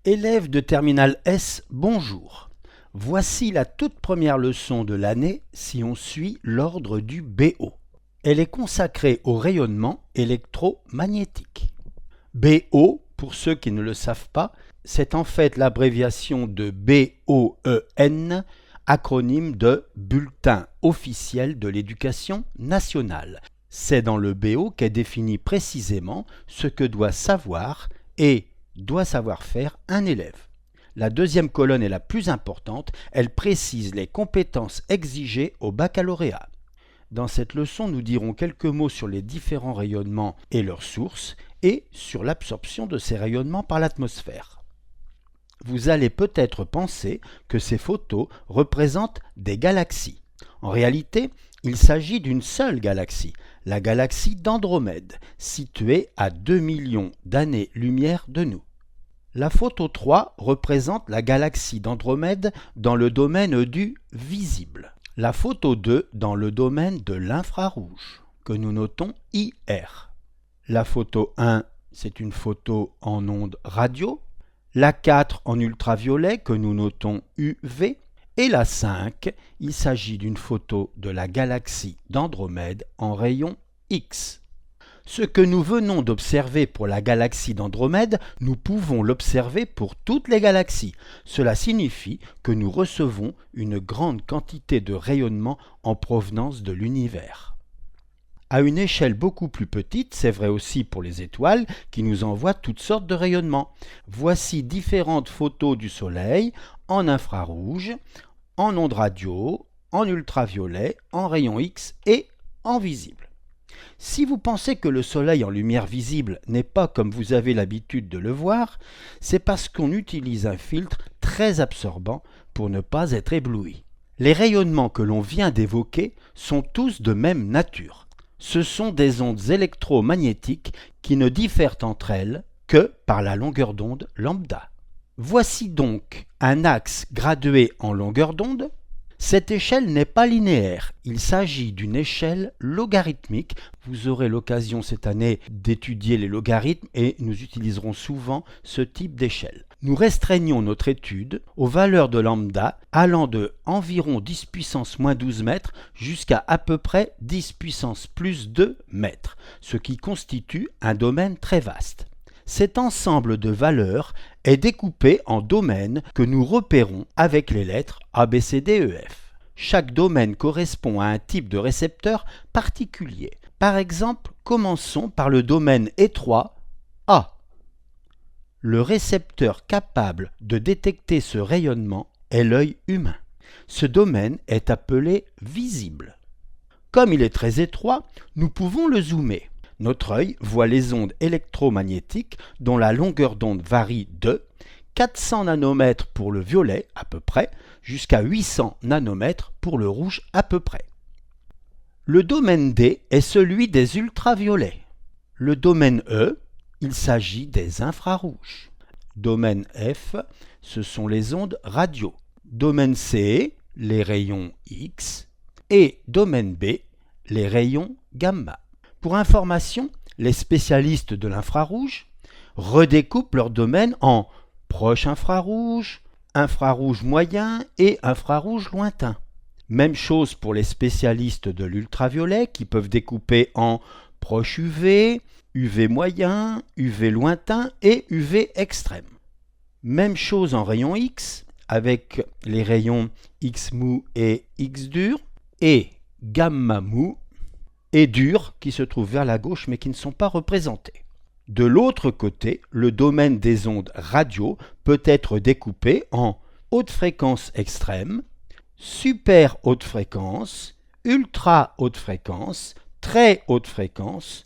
Élèves de terminale S, bonjour. Voici la toute première leçon de l'année si on suit l'ordre du BO. Elle est consacrée au rayonnement électromagnétique. BO, pour ceux qui ne le savent pas, c'est en fait l'abréviation de BOEN, acronyme de Bulletin officiel de l'éducation nationale. C'est dans le BO qu'est défini précisément ce que doit savoir et doit savoir faire un élève. La deuxième colonne est la plus importante, elle précise les compétences exigées au baccalauréat. Dans cette leçon, nous dirons quelques mots sur les différents rayonnements et leurs sources et sur l'absorption de ces rayonnements par l'atmosphère. Vous allez peut-être penser que ces photos représentent des galaxies. En réalité, il s'agit d'une seule galaxie, la galaxie d'Andromède, située à 2 millions d'années-lumière de nous. La photo 3 représente la galaxie d'Andromède dans le domaine du visible. La photo 2 dans le domaine de l'infrarouge, que nous notons IR. La photo 1, c'est une photo en ondes radio. La 4 en ultraviolet, que nous notons UV. Et la 5, il s'agit d'une photo de la galaxie d'Andromède en rayon X. Ce que nous venons d'observer pour la galaxie d'Andromède, nous pouvons l'observer pour toutes les galaxies. Cela signifie que nous recevons une grande quantité de rayonnement en provenance de l'univers. À une échelle beaucoup plus petite, c'est vrai aussi pour les étoiles qui nous envoient toutes sortes de rayonnements. Voici différentes photos du Soleil en infrarouge, en ondes radio, en ultraviolet, en rayon X et en visible. Si vous pensez que le Soleil en lumière visible n'est pas comme vous avez l'habitude de le voir, c'est parce qu'on utilise un filtre très absorbant pour ne pas être ébloui. Les rayonnements que l'on vient d'évoquer sont tous de même nature. Ce sont des ondes électromagnétiques qui ne diffèrent entre elles que par la longueur d'onde lambda. Voici donc un axe gradué en longueur d'onde. Cette échelle n'est pas linéaire, il s'agit d'une échelle logarithmique. Vous aurez l'occasion cette année d'étudier les logarithmes et nous utiliserons souvent ce type d'échelle. Nous restreignons notre étude aux valeurs de lambda allant de environ 10 puissance moins 12 mètres jusqu'à peu près 10 puissance plus 2 mètres, ce qui constitue un domaine très vaste. Cet ensemble de valeurs est découpé en domaines que nous repérons avec les lettres A, B, C, D, E, F. Chaque domaine correspond à un type de récepteur particulier. Par exemple, commençons par le domaine étroit A. Le récepteur capable de détecter ce rayonnement est l'œil humain. Ce domaine est appelé visible. Comme il est très étroit, nous pouvons le zoomer. Notre œil voit les ondes électromagnétiques dont la longueur d'onde varie de 400 nanomètres pour le violet à peu près jusqu'à 800 nanomètres pour le rouge à peu près. Le domaine D est celui des ultraviolets. Le domaine E, il s'agit des infrarouges. Domaine F, ce sont les ondes radio. Domaine C, les rayons X. Et domaine B, les rayons gamma. Pour information, les spécialistes de l'infrarouge redécoupent leur domaine en proche infrarouge, infrarouge moyen et infrarouge lointain. Même chose pour les spécialistes de l'ultraviolet qui peuvent découper en proche UV, UV moyen, UV lointain et UV extrême. Même chose en rayon X avec les rayons X mou et X dur et gamma mou et dur qui se trouvent vers la gauche mais qui ne sont pas représentés. De l'autre côté, le domaine des ondes radio peut être découpé en haute fréquence extrême, super haute fréquence, ultra haute fréquence, très haute fréquence,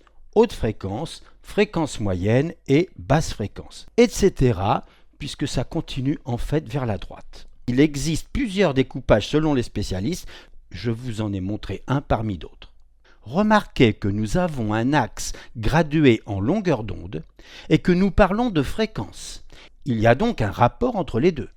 fréquence moyenne et basse fréquence, etc. puisque ça continue en fait vers la droite. Il existe plusieurs découpages selon les spécialistes, je vous en ai montré un parmi d'autres. Remarquez que nous avons un axe gradué en longueur d'onde et que nous parlons de fréquence. Il y a donc un rapport entre les deux,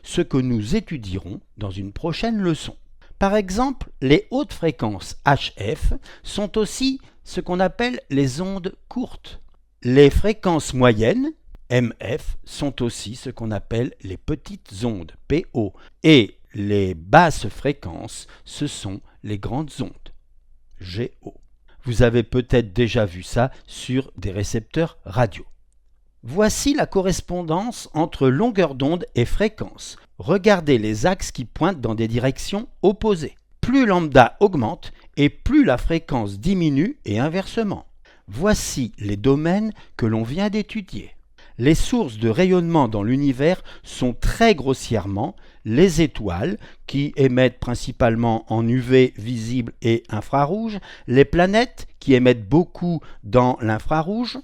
ce que nous étudierons dans une prochaine leçon. Par exemple, les hautes fréquences HF sont aussi ce qu'on appelle les ondes courtes. Les fréquences moyennes, MF sont aussi ce qu'on appelle les petites ondes, PO, et les basses fréquences, ce sont les grandes ondes, GO. Vous avez peut-être déjà vu ça sur des récepteurs radio. Voici la correspondance entre longueur d'onde et fréquence. Regardez les axes qui pointent dans des directions opposées. Plus lambda augmente et plus la fréquence diminue et inversement. Voici les domaines que l'on vient d'étudier. Les sources de rayonnement dans l'univers sont très grossièrement les étoiles qui émettent principalement en UV visible et infrarouge, les planètes qui émettent beaucoup dans l'infrarouge,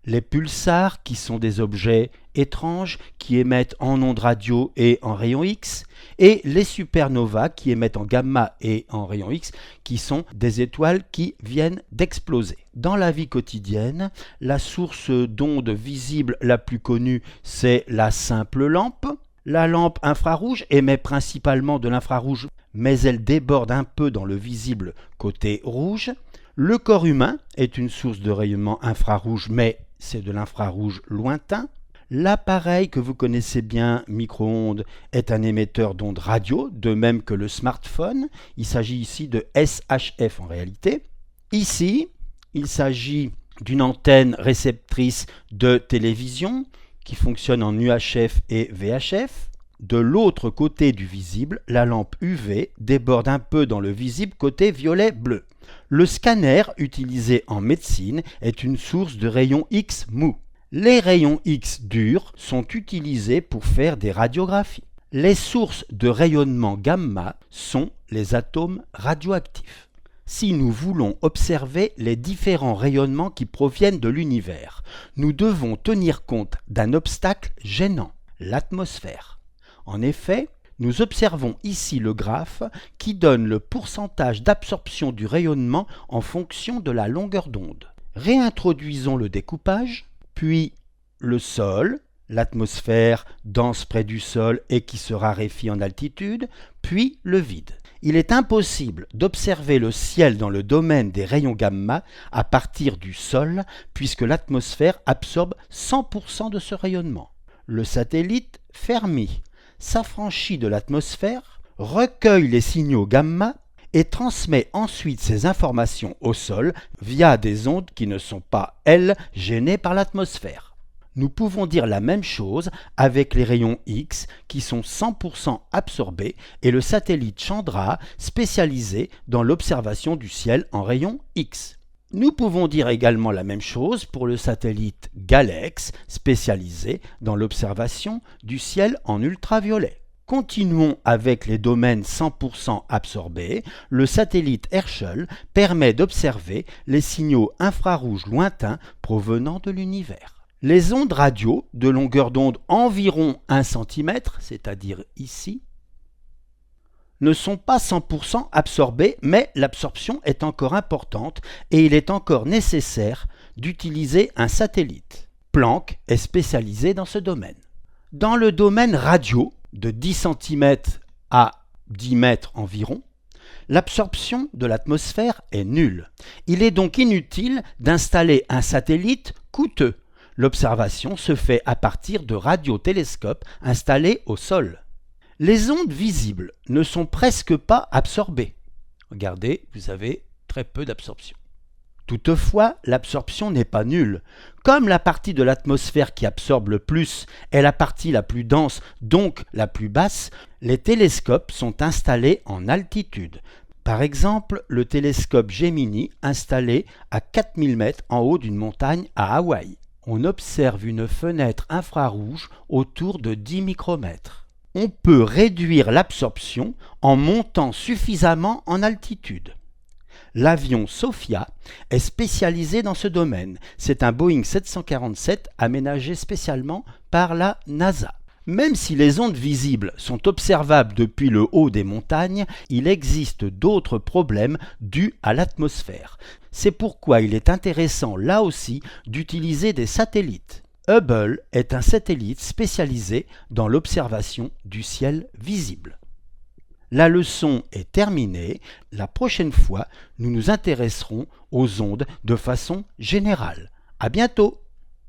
les pulsars qui sont des objets étranges qui émettent en ondes radio et en rayons X, et les supernovas qui émettent en gamma et en rayons X, qui sont des étoiles qui viennent d'exploser. Dans la vie quotidienne, la source d'ondes visible la plus connue, c'est la simple lampe. La lampe infrarouge émet principalement de l'infrarouge, mais elle déborde un peu dans le visible côté rouge. Le corps humain est une source de rayonnement infrarouge, mais c'est de l'infrarouge lointain. L'appareil que vous connaissez bien, micro-ondes, est un émetteur d'ondes radio, de même que le smartphone. Il s'agit ici de SHF en réalité. Ici, il s'agit d'une antenne réceptrice de télévision qui fonctionne en UHF et VHF. De l'autre côté du visible, la lampe UV déborde un peu dans le visible côté violet-bleu. Le scanner utilisé en médecine est une source de rayons X mous. Les rayons X durs sont utilisés pour faire des radiographies. Les sources de rayonnement gamma sont les atomes radioactifs. Si nous voulons observer les différents rayonnements qui proviennent de l'univers, nous devons tenir compte d'un obstacle gênant, l'atmosphère. En effet, nous observons ici le graphe qui donne le pourcentage d'absorption du rayonnement en fonction de la longueur d'onde. Réintroduisons le découpage, puis le sol, l'atmosphère dense près du sol et qui se raréfie en altitude, puis le vide. Il est impossible d'observer le ciel dans le domaine des rayons gamma à partir du sol, puisque l'atmosphère absorbe 100% de ce rayonnement. Le satellite Fermi s'affranchit de l'atmosphère, recueille les signaux gamma et transmet ensuite ces informations au sol via des ondes qui ne sont pas, elles, gênées par l'atmosphère. Nous pouvons dire la même chose avec les rayons X qui sont 100% absorbés et le satellite Chandra spécialisé dans l'observation du ciel en rayons X. Nous pouvons dire également la même chose pour le satellite Galex spécialisé dans l'observation du ciel en ultraviolet. Continuons avec les domaines 100% absorbés. Le satellite Herschel permet d'observer les signaux infrarouges lointains provenant de l'univers. Les ondes radio de longueur d'onde environ 1 cm, c'est-à-dire ici, ne sont pas 100% absorbées, mais l'absorption est encore importante et il est encore nécessaire d'utiliser un satellite. Planck est spécialisé dans ce domaine. Dans le domaine radio, de 10 cm à 10 mètres environ, l'absorption de l'atmosphère est nulle. Il est donc inutile d'installer un satellite coûteux. L'observation se fait à partir de radiotélescopes installés au sol. Les ondes visibles ne sont presque pas absorbées. Regardez, vous avez très peu d'absorption. Toutefois, l'absorption n'est pas nulle. Comme la partie de l'atmosphère qui absorbe le plus est la partie la plus dense, donc la plus basse, les télescopes sont installés en altitude. Par exemple, le télescope Gemini installé à 4000 mètres en haut d'une montagne à Hawaï. On observe une fenêtre infrarouge autour de 10 micromètres. On peut réduire l'absorption en montant suffisamment en altitude. L'avion Sophia est spécialisé dans ce domaine. C'est un Boeing 747 aménagé spécialement par la NASA. Même si les ondes visibles sont observables depuis le haut des montagnes, il existe d'autres problèmes dus à l'atmosphère. C'est pourquoi il est intéressant là aussi d'utiliser des satellites. Hubble est un satellite spécialisé dans l'observation du ciel visible. La leçon est terminée. La prochaine fois, nous nous intéresserons aux ondes de façon générale. À bientôt!